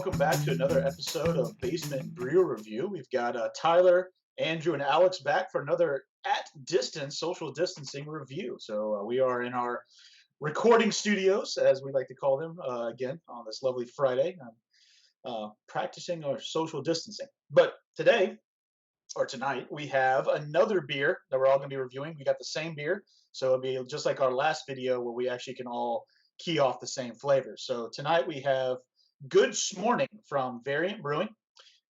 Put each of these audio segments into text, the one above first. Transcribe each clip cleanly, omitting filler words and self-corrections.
welcome back to another episode of Basement Brew Review. We've got Tyler, Andrew, and Alex back for another at distance, social distancing review. So we are in our recording studios, as we like to call them, again on this lovely Friday, practicing our social distancing. But today, or tonight, we have another beer that we're all going to be reviewing. We got the same beer, so it'll be just like our last video where we actually can all key off the same flavors. So tonight we have Good Morning from Variant Brewing.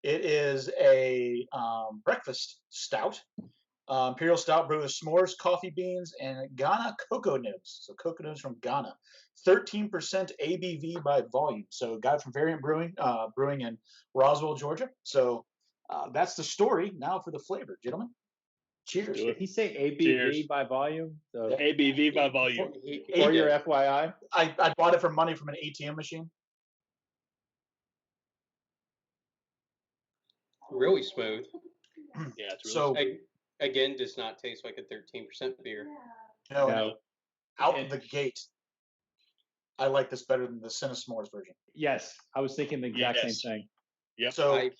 It is a breakfast stout, Imperial Stout brewed with s'mores, coffee beans, and Ghana cocoa nibs. So cocoa nibs from Ghana. 13% ABV by volume. So got it from Variant Brewing, brewing in Roswell, Georgia. So that's the story. Now for the flavor, gentlemen. Cheers. Did he say ABV Cheers. by volume? So ABV by volume. for your FYI. I bought it for money from an ATM machine. Really smooth. Yeah, it's really Again, does not taste like a 13% beer. No. Out the gate, I like this better than the Cinna Smores version. Yes, I was thinking the exact same thing. Yep. So I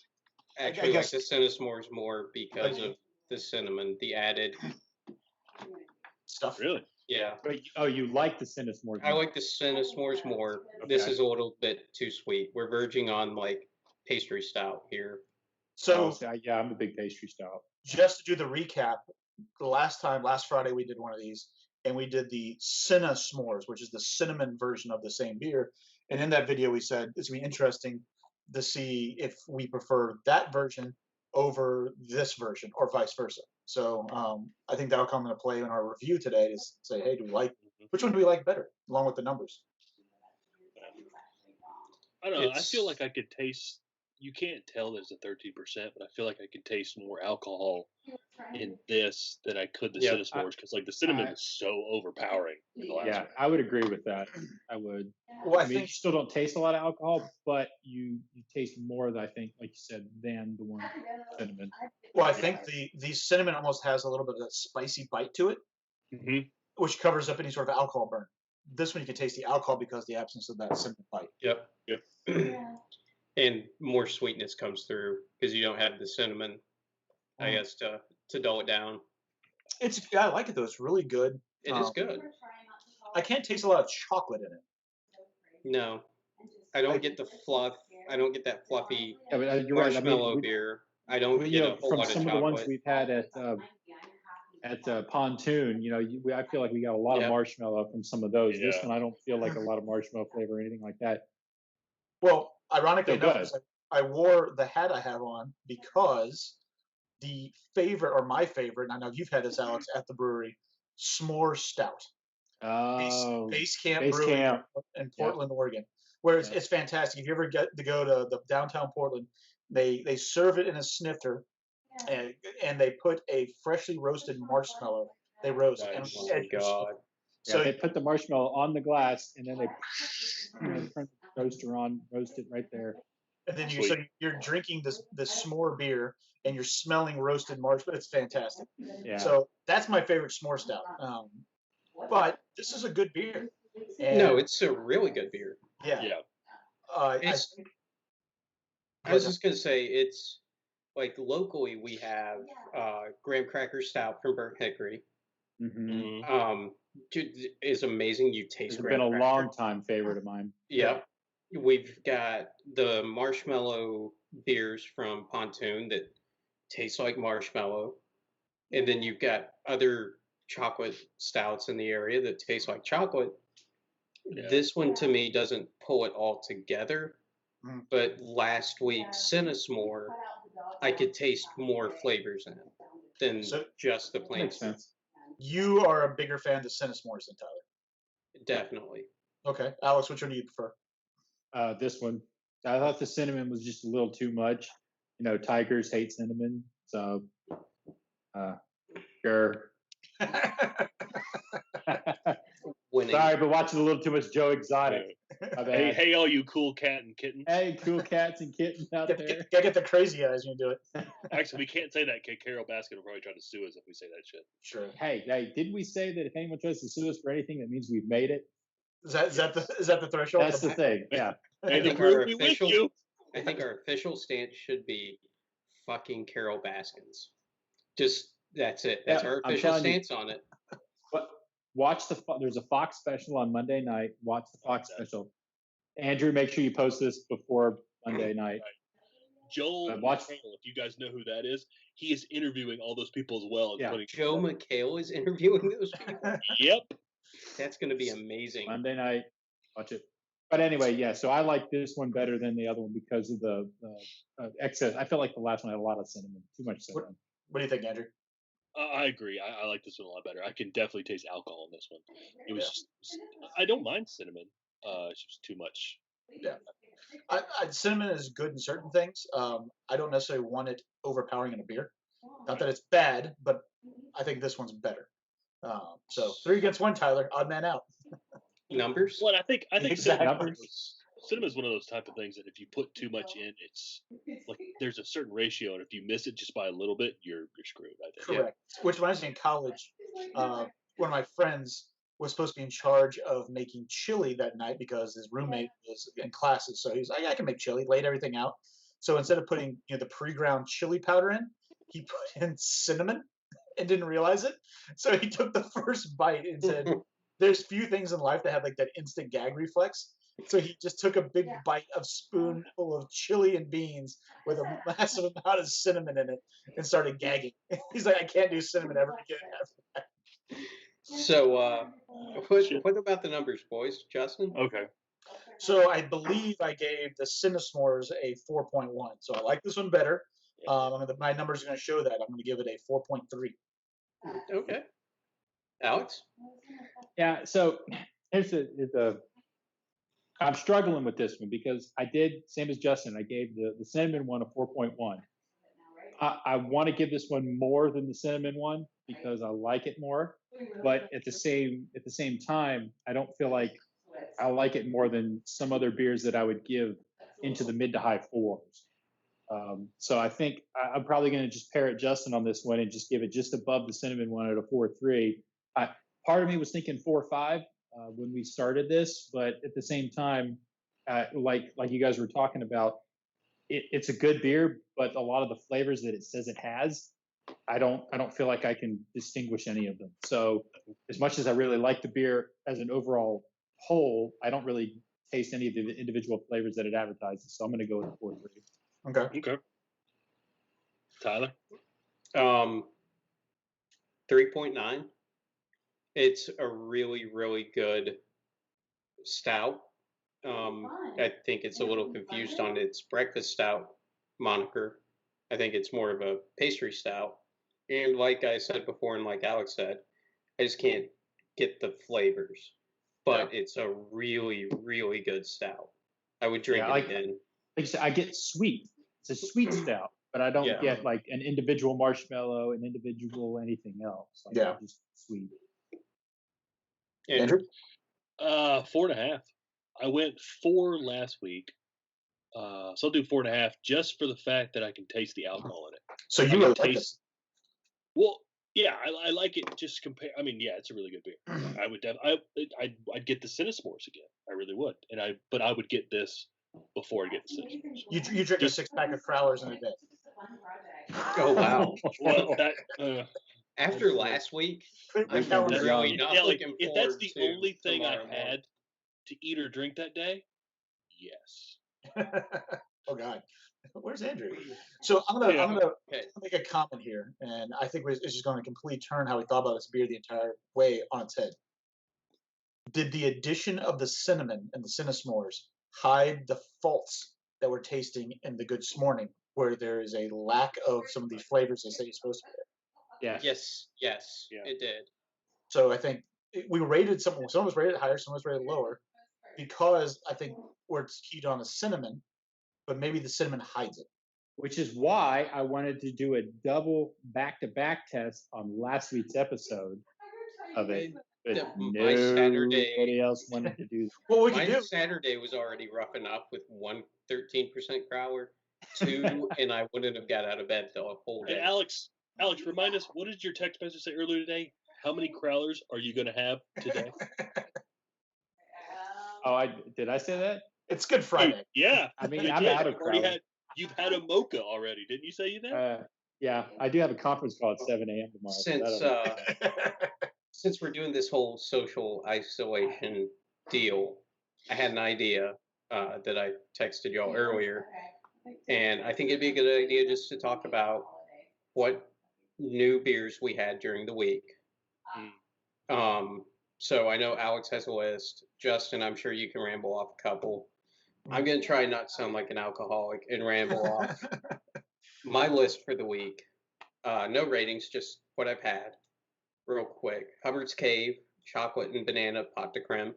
actually guess- like the Cinna S'mores more because of the cinnamon, the added. stuff. Really? Yeah, But you like the Cinna Smores? I like the Cinna S'mores more. This Okay. is a little bit too sweet. We're verging on like pastry stout here. So yeah, I'm a big pastry stout. just to do the recap, last Friday we did one of these, and we did the Cinna S'mores, which is the cinnamon version of the same beer. And in that video, we said it's going to be interesting to see if we prefer that version over this version or vice versa. So I think that'll come into play in our review today to say, hey, which one do we like better, along with the numbers? I don't know. I feel like I could taste. You can't tell there's a 13%, but I feel like I could taste more alcohol in this than I could the Yeah, Cinna S'mores because like the cinnamon is so overpowering. In the last Yeah, one. I would agree with that. I would. Well, I mean, you still don't taste a lot of alcohol, but you taste more, I think, like you said, than the one cinnamon. Well, I think the cinnamon almost has a little bit of that spicy bite to it, Mm-hmm. which covers up any sort of alcohol burn. This one you can taste the alcohol because of the absence of that cinnamon bite. Yep. Yep. And more sweetness comes through because you don't have the cinnamon, I guess, to dull it down. I like it though. It's really good. It is good. I can't taste a lot of chocolate in it. No, I don't get the fluff. I don't get that fluffy Yeah, but you're right. marshmallow I mean, beer. I don't you get know, a whole from lot of some of the chocolate. ones we've had at Pontoon, you know, I feel like we got a lot of marshmallow from some of those. This Yeah. one, I don't feel like a lot of marshmallow flavor or anything like that. Well, ironically Still enough, I wore the hat I have on because the favorite, or my favorite, and I know you've had this, Alex, at the brewery, S'more Stout. Oh, Base Camp Base Brewing Camp. in Portland, Oregon, where Yeah. it's fantastic. If you ever get to go to the downtown Portland, they serve it in a snifter, and they put a freshly roasted marshmallow. They roast. Nice. Oh my god! So Yeah, they put the marshmallow on the glass and then they turn the toaster on, roast it right there. and then Sweet. you're drinking this s'more beer and you're smelling roasted marshmallow. It's fantastic. Yeah. So that's my favorite s'more stout. But this is a good beer. And No, it's a really good beer. yeah. Yeah. I It's- think I was just gonna say it's like locally we have graham cracker stout from Burnt Hickory. Mm-hmm. Mm-hmm. Is amazing. You taste It's graham been a cracker. long time favorite of mine. Yeah. We've got the marshmallow beers from Pontoon that taste like marshmallow. And then you've got other chocolate stouts in the area that taste like chocolate. Yeah. This one to me doesn't pull it all together. Mm. But last week's Cinna S'more, I could taste more flavors in it than So- just the plain Makes stuff. sense. you are a bigger fan of the Cinna S'mores than Tyler. Definitely. Okay, Alex, which one do you prefer? This one, I thought the cinnamon was just a little too much. You know, tigers hate cinnamon, so sure. Winning. Sorry, but watching a little too much Joe Exotic. My Hey, bad. hey, all you cool cat and kitten. Hey, cool cats and kittens out there. Gotta get the crazy eyes when you do it. Actually, we can't say that. Carol Baskin will probably try to sue us if we say that shit. Sure. Hey, did we say that if anyone tries to sue us for anything, that means we've made it? Is that the threshold? That's the thing. Yeah. Hey, the think our brew be with official- you. I think our official stance should be fucking Carol Baskins. Just that's it. That's Yeah, our I'm official telling you. stance on it. But watch there's a Fox special on Monday night. Watch the Fox special. Andrew, make sure you post this before Monday night. Joel watch- McHale, if you guys know who that is, he is interviewing all those people as well. And Yeah. putting Joe McHale is interviewing those people. Yep. That's going to be amazing. Monday night, watch it. But anyway, yeah. So I like this one better than the other one because of the excess. I felt like the last one had a lot of cinnamon, too much cinnamon. What do you think, Andrew? I agree. I like this one a lot better. I can definitely taste alcohol in this one. It was just, I don't mind cinnamon. It's just too much. Yeah. Cinnamon is good in certain things. I don't necessarily want it overpowering in a beer. Not that it's bad, but I think this one's better. So 3 against 1, Tyler. Odd man out. Numbers? Well, I think Exactly. cinnamon is one of those type of things that if you put too much in, it's like there's a certain ratio, and if you miss it just by a little bit, you're screwed. I think. Correct. Which when I was in college, one of my friends was supposed to be in charge of making chili that night because his roommate was in classes. So he's like, I can make chili, laid everything out. So instead of putting the pre-ground chili powder in, he put in cinnamon and didn't realize it. So he took the first bite and said, there's few things in life that have like that instant gag reflex. So he just took a big bite of spoonful of chili and beans with a massive amount of cinnamon in it and started gagging. He's like, I can't do cinnamon ever again after that. So, what about the numbers, boys? Justin? Okay. So I believe I gave the Cinna Smores a 4.1. So I like this one better. My numbers are going to show that. I'm going to give it a 4.3. Okay. Alex? Yeah. So here's the I'm struggling with this one because I did same as Justin. I gave the cinnamon one a 4.1. I want to give this one more than the cinnamon one because I like it more, but at the same time, I don't feel like I like it more than some other beers that I would give into the mid to high 4s. So I think I'm probably going to just pair it Justin on this one and just give it just above the cinnamon one at a 4.3. Part of me was thinking 4.5 when we started this, but at the same time, like you guys were talking about, it's a good beer, but a lot of the flavors that it says it has, I don't feel like I can distinguish any of them. So as much as I really like the beer as an overall whole, I don't really taste any of the individual flavors that it advertises. So I'm going to go with 4.3. Okay. Tyler? 3.9. It's a really, really good stout. I think it's a little confused on its breakfast stout moniker. I think it's more of a pastry stout. And like I said before, and like Alex said, I just can't get the flavors. But it's a really, really good stout. I would drink it again. Like I said, I get sweet. It's a sweet stout, but I don't get like an individual marshmallow, an individual anything else. Like, just sweet. Andrew? 4.5. I went 4 last week. So I'll do 4.5 just for the fact that I can taste the alcohol in it. So you really like this? Well, yeah, I like it. Just compare. I mean, yeah, it's a really good beer. I would I'd get the Cinna Smores again. I really would. But I would get this before I get the Cinna Smores. You drink a 6-pack of Crowlers in a day. Oh wow! Well, after last week, I'm calendar. really not looking if forward that's the to only thing I tomorrow morning. had to eat or drink that day, yes. Oh God, where's Andrew? So I'm gonna make a comment here, and I think it's just going to completely turn how we thought about this beer the entire way on its head. Did the addition of the cinnamon and the Cinna S'mores hide the faults that we're tasting in the Good S'morning, where there is a lack of some of these flavors they say you're supposed to be there? Yes, it did. So I think we rated some was rated higher, some was rated lower, because I think we're keyed on the cinnamon, but maybe the cinnamon hides it. Which is why I wanted to do a double back-to-back test on last week's episode of it. But nobody else wanted to do that. Well, my Saturday was already rough enough with 13% crowler, 2, and I wouldn't have got out of bed till a whole day. And Alex, remind us, what did your text message say earlier today? How many crowlers are you going to have today? Oh, did I say that? It's Good Friday. Yeah, I mean, you I'm did. out of crowd. You've had a mocha already, didn't you say you did? Yeah, I do have a conference call at 7 a.m. tomorrow. Since we're doing this whole social isolation deal, I had an idea that I texted y'all earlier, and I think it'd be a good idea just to talk about what new beers we had during the week. So I know Alex has a list. Justin, I'm sure you can ramble off a couple. I'm going to try not to sound like an alcoholic and ramble off my list for the week. No ratings, just what I've had. Real quick. Hubbard's Cave, chocolate and banana pot de creme.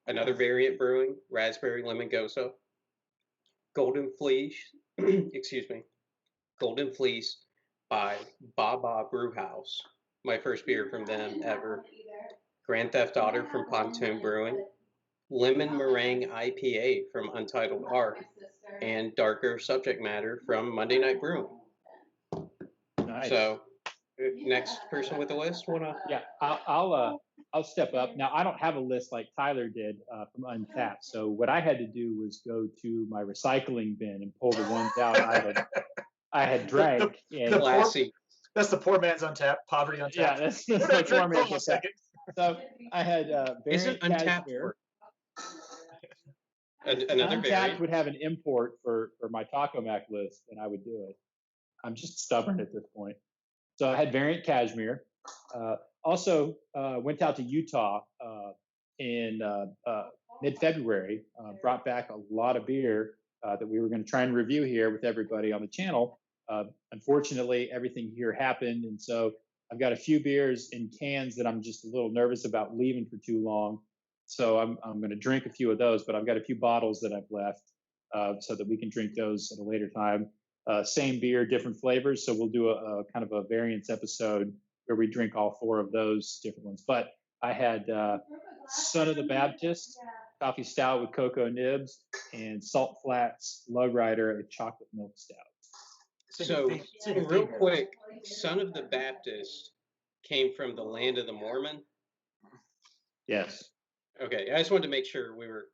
Another Variant Brewing, raspberry lemon goza. Golden Fleece, excuse me. Golden Fleece by Baba Brew House. My first beer from them ever. Grand Theft Auto from Pontoon Brewing. Lemon Meringue IPA from Untitled Art. And Darker Subject Matter from Monday Night Brewing. Nice. So, next person with the list, wanna? Yeah, I'll step up. Now I don't have a list like Tyler did from Untapped. So what I had to do was go to my recycling bin and pull the ones out I had drank. Classy. That's the poor man's Untapped, poverty Untapped. Yeah, that's the poor man's Untapped. So I had Isn't Variant Untapped Cashmere. Another Untapped variant? would have an import for my Taco Mac list, and I would do it. I'm just stubborn at this point. So I had Variant Cashmere. Also went out to Utah in mid-February. Brought back a lot of beer that we were going to try and review here with everybody on the channel. Unfortunately, everything here happened, and so I've got a few beers in cans that I'm just a little nervous about leaving for too long. So I'm going to drink a few of those, but I've got a few bottles that I've left so that we can drink those at a later time. Same beer, different flavors. So we'll do a kind of a variants episode where we drink all four of those different ones. But I had Son of the Baptist, coffee stout with cocoa nibs, and Salt Flats Lug Rider, a chocolate milk stout. So, real quick, Son of the Baptist came from the land of the Mormon? Yes. Okay, I just wanted to make sure we were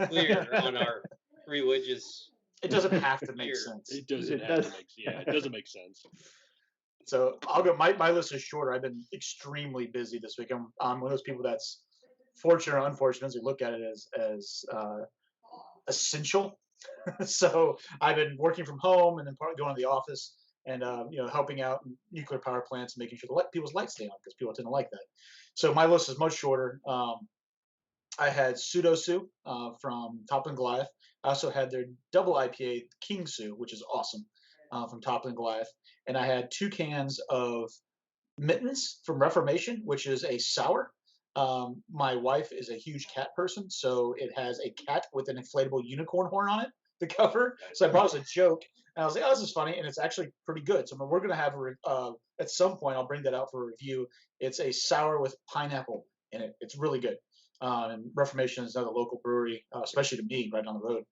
clear on our religious. It doesn't have to make sense. It doesn't make sense. So I'll go. My list is shorter. I've been extremely busy this week. I'm one of those people that's fortunate or unfortunate as we look at it as essential. So I've been working from home and then going to the office and helping out in nuclear power plants and making sure people's lights stay on because people didn't like that. So my list is much shorter. I had Pseudo Sue from Toppling Goliath. I also had their double IPA King Sue, which is awesome, from Toppling Goliath. And I had 2 cans of Mittens from Reformation, which is a sour. My wife is a huge cat person, so it has a cat with an inflatable unicorn horn on it, the cover. So I brought it as a joke. And I was like, oh, this is funny. And it's actually pretty good. So we're going to have, at some point, I'll bring that out for a review. It's a sour with pineapple in it. It's really good. And Reformation is another local brewery, especially to me, right down the road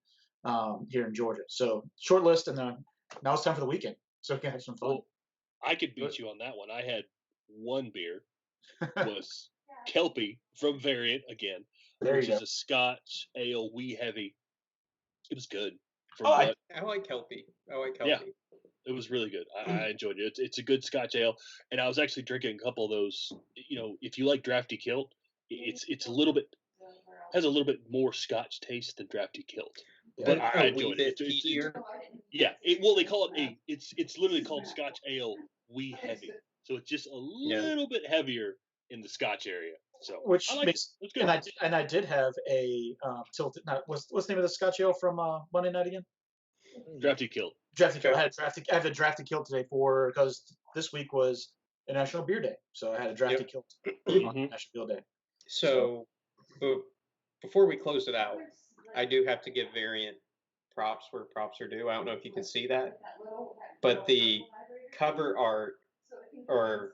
here in Georgia. So short list, and then now it's time for the weekend, so we can have some fun. Well, I could beat you on that one. I had one beer, was Kelpie from Variant again, which is a Scotch ale, wee heavy. It was good. I like Kelpie. Yeah, it was really good. I enjoyed it. It's a good Scotch ale, and I was actually drinking a couple of those. If you like Drafty Kilt, it's a little bit has a little bit more Scotch taste than Drafty Kilt. But I enjoyed it. They call it it's literally called Scotch ale wee heavy. So it's just a little bit heavier in the Scotch area. So which I makes it. Good. And I did have a tilted. What's the name of the Scotch ale from Monday night again? Drafty Kilt. Drafty Kilt. I have a Drafty Kilt today because this week was a National Beer Day, so I had a Drafty Kilt on National Beer Day. So before we close it out, I do have to give Variant props where props are due. I don't know if you can see that, but the cover art or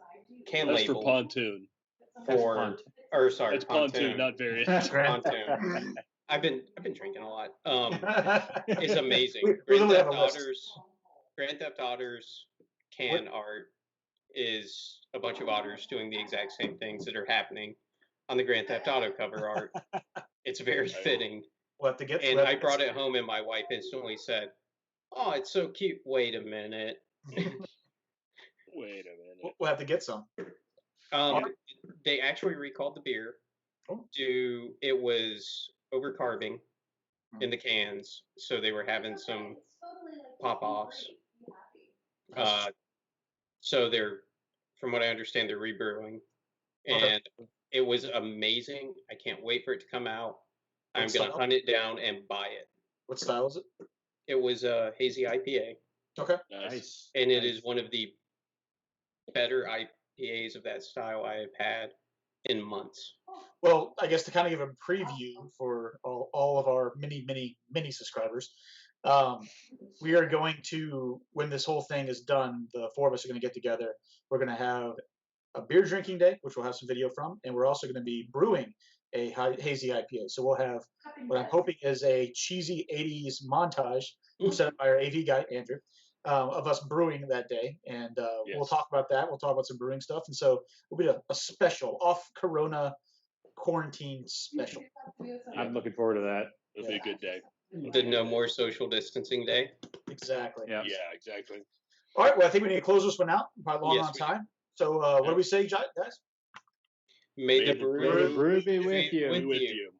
can That's label for Pontoon. It's Pontoon, not Variant. Pontoon. I've been drinking a lot. It's amazing. We Grand Theft Auto's can art is a bunch of otters doing the exact same things that are happening on the Grand Theft Auto cover art. It's very fitting. We'll have to get. And I brought it home, and my wife instantly said, "Oh, it's so cute." Wait a minute. Wait a minute. We'll have to get some. They actually recalled the beer. Oh. It was overcarbing in the cans, so they were having some pop-offs. So they're, from what I understand, they're rebrewing, and it was amazing. I can't wait for it to come out. I'm going to hunt it down and buy it. What style is it? It was a hazy IPA. Okay. Nice. And it is one of the better IPAs of that style I have had in months. Well, I guess to kind of give a preview for all of our many subscribers, we are going to, when this whole thing is done, the four of us are going to get together. We're going to have a beer drinking day, which we'll have some video from, and we're also going to be brewing a hazy IPA. So we'll have what I'm hoping is a cheesy 80s montage set up by our AV guy, Andrew, of us brewing that day. And we'll talk about that. We'll talk about some brewing stuff. And so it'll be a special off-Corona quarantine special. I'm looking forward to that. It'll be a good day. The no more social distancing day. Exactly. Yeah. Yeah, exactly. All right. Well, I think we need to close this one out. Probably long on time. So what do we say, guys? May the Brew be with you. With you.